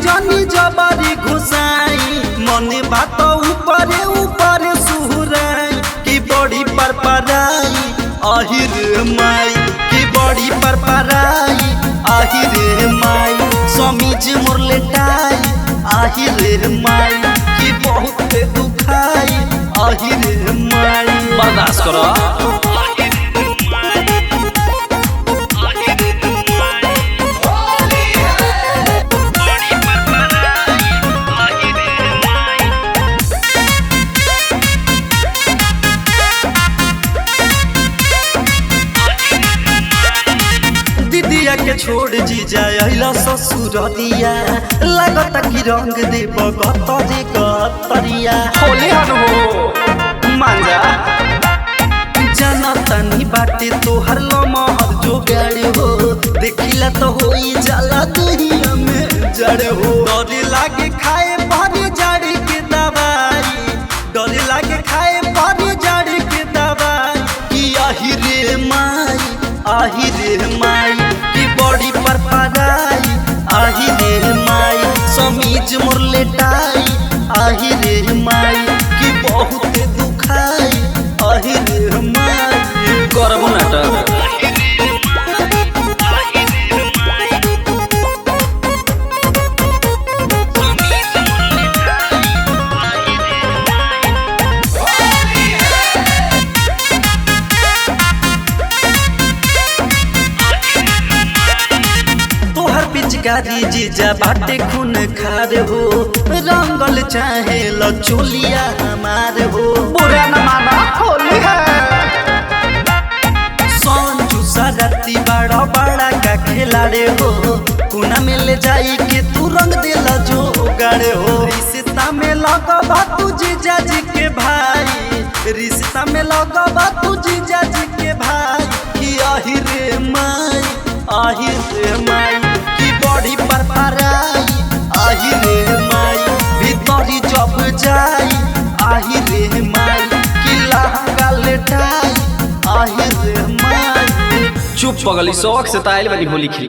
जनी जबरी घुसाई मने बात ऊपर ऊपर सुहराई की बड़ी परपराई आहिर माई की बड़ी परपराई आहिर माई समीज मोर लेटाई आहिर माई की बहुत दुखाई आहिर माई बर्दाश्त करो। दिदिया के छोड़ जी जाइला ससुररिया लागत कि रंग देव गतरे गतरिया होले हो मांजा जनतनी बाटे तोहर लमहर जो गाड़े हो देखिला तो होई जाला दुनिया में जड़ हो डर लागे खाए भर जड़ के दवाई डर लागे खाए भर जड़ के दवाई कि आहिरे माई आहिरे माई की बड़ी परपराई आहिरे माई समीज मोर लेटाई आहिरे माई की बहुत दुखाई आहिरे माई करबो नाटक। पिचकारी जीजा बाटे खून खार हो रंगल चाहे लचोलिया हमार हो बुरा न माना होली है संजू सरती बड़ा बड़ा का खिलाड़े हो कुना में ले जाई के तू रंग देला जो गाड़े हो रिश्ता में लगबा तू जीजा जी के भाई रिश्ता में लगबा तू जीजा जी के भाई कि आहिरे माई आहिरे माई बड़ी परपराई आहिरे माई भीतरी जब जाई आहिरे माई की लहंगा लेटाई आहिरे माई। चुप पगली शौक से ताइल वाली होली खेली।